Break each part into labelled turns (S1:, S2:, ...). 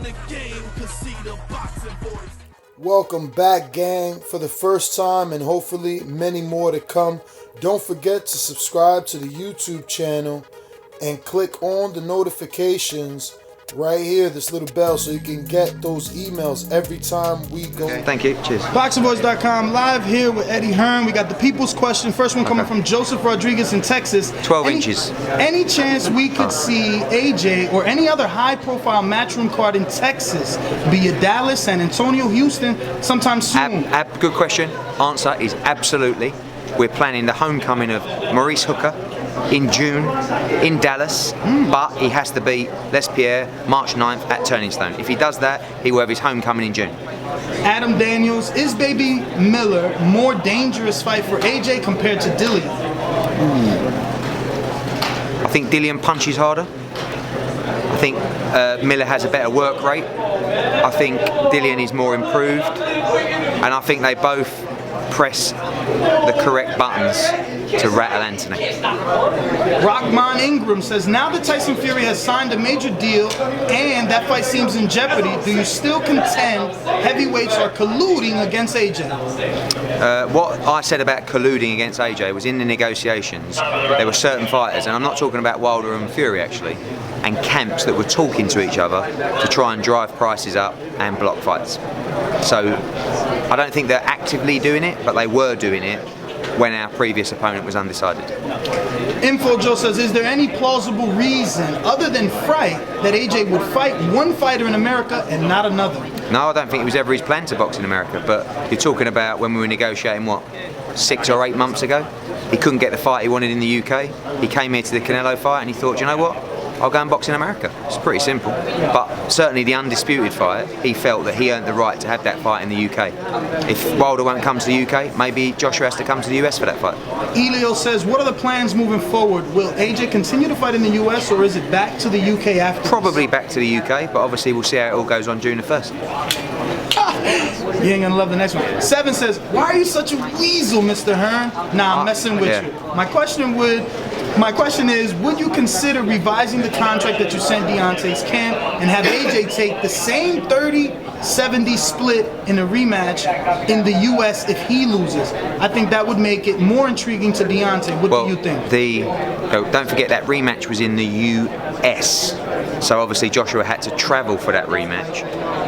S1: the game, cause see the boxing voice.
S2: Welcome back, gang, for the first time and hopefully many more to come. Don't forget to subscribe to the YouTube channel and click on the notifications right here, this little bell, so you can get those emails every time we go.
S3: Okay, thank you. Cheers.
S4: ThaBoxingvoice.com live here with Eddie Hearn. We got the people's question. First one coming from Joseph Rodriguez in Texas.
S3: 12 inches.
S4: Any chance we could see AJ or any other high-profile matchroom card in Texas, be it Dallas, San Antonio, Houston, sometime soon?
S3: Good question. Answer is absolutely. We're planning the homecoming of Maurice Hooker in June in Dallas, but he has to beat Les Pierre March 9th at Turning Stone. If he does that, he will have his homecoming in June.
S4: Adam Daniels, is Baby Miller more dangerous fight for AJ compared to Dillian?
S3: I think Dillian punches harder. I think Miller has a better work rate. I think Dillian is more improved, and I think they both press the correct buttons to rattle Anthony.
S4: Rockman Ingram says, now that Tyson Fury has signed a major deal and that fight seems in jeopardy, do you still contend heavyweights are colluding against AJ?
S3: What I said about colluding against AJ was in the negotiations, there were certain fighters, and I'm not talking about Wilder and Fury actually, and camps that were talking to each other to try and drive prices up and block fights. So I don't think they're actively doing it, but they were doing it when our previous opponent was undecided.
S4: Info Joe says, is there any plausible reason other than fright that AJ would fight one fighter in America and not another?
S3: No, I don't think it was ever his plan to box in America, but you're talking about when we were negotiating, what, 6 or 8 months ago? He couldn't get the fight he wanted in the UK. He came here to the Canelo fight and he thought, you know what? I'll go and box in America. It's pretty simple. But certainly the undisputed fight, he felt that he earned the right to have that fight in the UK. If Wilder won't come to the UK, maybe Joshua has to come to the US for that fight.
S4: Elio says, what are the plans moving forward? Will AJ continue to fight in the US or is it back to the UK after?
S3: Probably back to the UK, but obviously we'll see how it all goes on June the 1st.
S4: You ain't gonna love the next one. Seven says, why are you such a weasel, Mr. Hearn? Nah, I'm messing with you. My question is, would you consider revising the contract that you sent Deontay's camp and have AJ take the same 30-70 split in a rematch in the US if he loses? I think that would make it more intriguing to Deontay. What do you think?
S3: Don't forget that rematch was in the US. So obviously Joshua had to travel for that rematch.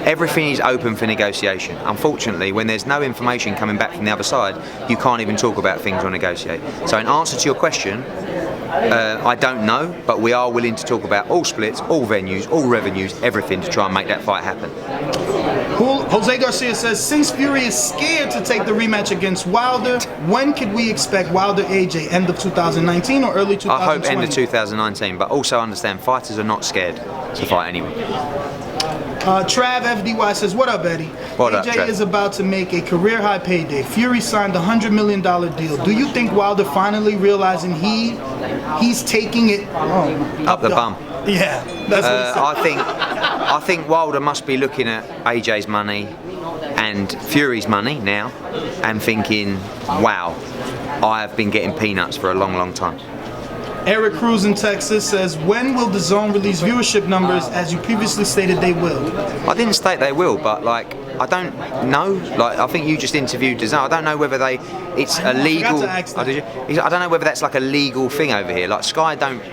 S3: Everything is open for negotiation. Unfortunately, when there's no information coming back from the other side, you can't even talk about things or negotiate. So in answer to your question, I don't know, but we are willing to talk about all splits, all venues, all revenues, everything to try and make that fight happen.
S4: Jose Garcia says, since Fury is scared to take the rematch against Wilder, when could we expect Wilder AJ? End of 2019 or early 2020?
S3: I hope end of 2019, but also understand fighters are not scared to fight anyone.
S4: Trav FDY says, what up, Eddie?
S3: What up,
S4: AJ
S3: Trav?
S4: is about to make a career high payday. Fury signed a $100 million deal. Do you think Wilder finally realizing he's taking it
S3: up the bum?
S4: Yeah, that's what he said.
S3: I think Wilder must be looking at AJ's money and Fury's money now and thinking, wow, I have been getting peanuts for a long, long time.
S4: Eric Cruz in Texas says, when will DAZN release viewership numbers as you previously stated they will?
S3: I didn't state they will, but like, I don't know. Like, I think you just interviewed DAZN. I don't know whether it's a legal. I don't know whether that's like a legal thing over here. Like Sky don't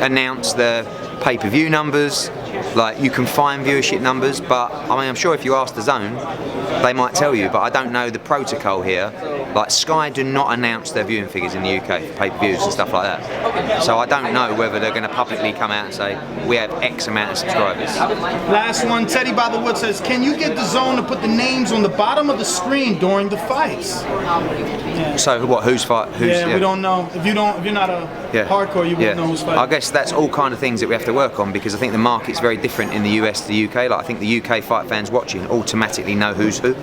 S3: announce the pay-per-view numbers. Like you can find viewership numbers, but I mean, I'm sure if you ask DAZN, they might tell you. But I don't know the protocol here. Like Sky do not announce their viewing figures in the UK for pay-per-views and stuff like that. So I don't know whether they're going to publicly come out and say we have X amount of subscribers.
S4: Last one, Teddy by the Wood says, can you get DAZN to put the names on the bottom of the screen during the fights? Yeah.
S3: So what? Who's fight?
S4: We don't know. If you're not a hardcore, you wouldn't know who's fighting.
S3: I guess that's all kind of things that we have to work on because I think the market's very different in the US to the UK. Like I think the UK fight fans watching automatically know who's who.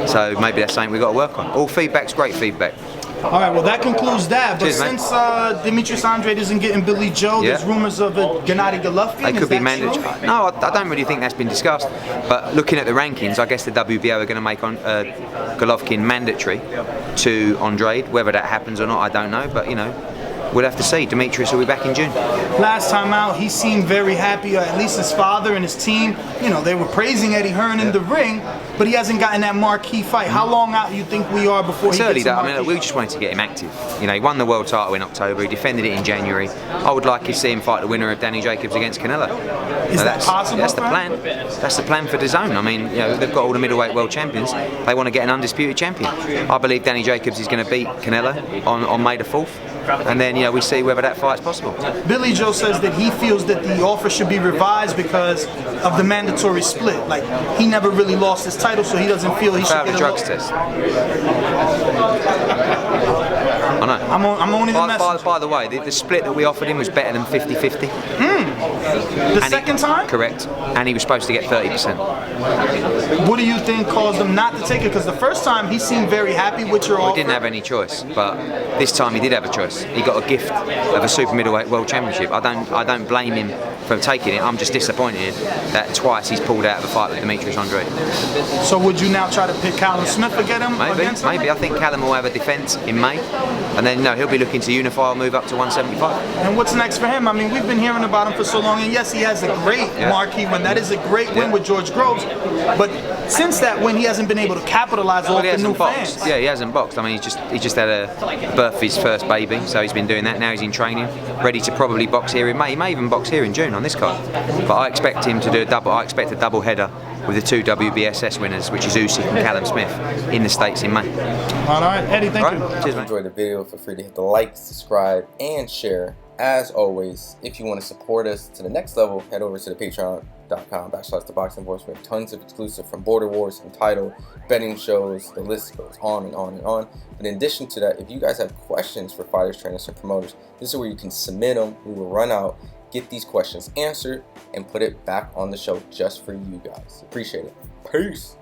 S3: So maybe that's something we've got to work on. All feedback's great feedback.
S4: All right, well that concludes that. But
S3: Cheers,
S4: since Demetrius Andrade isn't getting Billy Joe, there's rumors of Gennady Golovkin.
S3: They could be mandatory. No, I don't really think that's been discussed. But looking at the rankings, I guess the WBO are going to make Golovkin mandatory to Andrade. Whether that happens or not, I don't know. But you know, we'll have to see. Demetrius will be back in June.
S4: Last time out, he seemed very happy, or at least his father and his team. You know, they were praising Eddie Hearn in the ring, but he hasn't gotten that marquee fight. How long out do you think we are before
S3: It's
S4: he
S3: early
S4: gets a
S3: though. I
S4: marquee
S3: mean, we
S4: fight?
S3: just wanted to get him active. You know, he won the world title in October. He defended it in January. I would like to see him fight the winner of Danny Jacobs against Canelo.
S4: Is that possible?
S3: That's the
S4: for
S3: plan.
S4: him?
S3: That's the plan for DAZN. I mean, you know, they've got all the middleweight world champions. They want to get an undisputed champion. I believe Danny Jacobs is going to beat Canelo on May the 4th. And then, you know, we see whether that fight's possible.
S4: Billy Joe says that he feels that the offer should be revised because of the mandatory split. Like, he never really lost his title, so he doesn't feel he should
S3: Failed
S4: get
S3: the
S4: a
S3: drugs
S4: loss.
S3: test. I know.
S4: I'm only the messenger.
S3: By the way, the split that we offered him was better than 50-50.
S4: The second time?
S3: Correct. And he was supposed to get 30%.
S4: What do you think caused him not to take it? Because the first time he seemed very happy with your offer.
S3: He didn't have any choice, but this time he did have a choice. He got a gift of a super middleweight world championship. I don't blame him for taking it. I'm just disappointed that twice he's pulled out of a fight with Demetrius Andrade.
S4: So would you now try to pick Callum Smith against him?
S3: Maybe. I think Callum will have a defence in May, and then he'll be looking to unify or move up to 175.
S4: And what's next for him? I mean, we've been hearing about him for so long, and yes, he has a great marquee win. That is a great win with George Groves, but since that win, he hasn't been able to capitalize off the new fans.
S3: Yeah, he hasn't boxed. I mean, he just had a birth of his first baby, so he's been doing that. Now he's in training, ready to probably box here in May. He may even box here in June on this card. But I expect him to do a double. I expect a double header with the two WBSS winners, which is Usyk and Callum Smith, in the States in May.
S4: All right, Eddie, thank you.
S3: Cheers,
S5: If you
S3: mate.
S5: enjoyed the video, feel free to hit the like, subscribe, and share. As always, if you want to support us to the next level, head over to the patreon.com/ThaBoxingVoice. We have tons of exclusive from Border Wars, Entitled, betting shows, the list goes on and on and on. But in addition to that, if you guys have questions for fighters, trainers, and promoters, this is where you can submit them. We will run out, get these questions answered, and put it back on the show just for you guys. Appreciate it. Peace.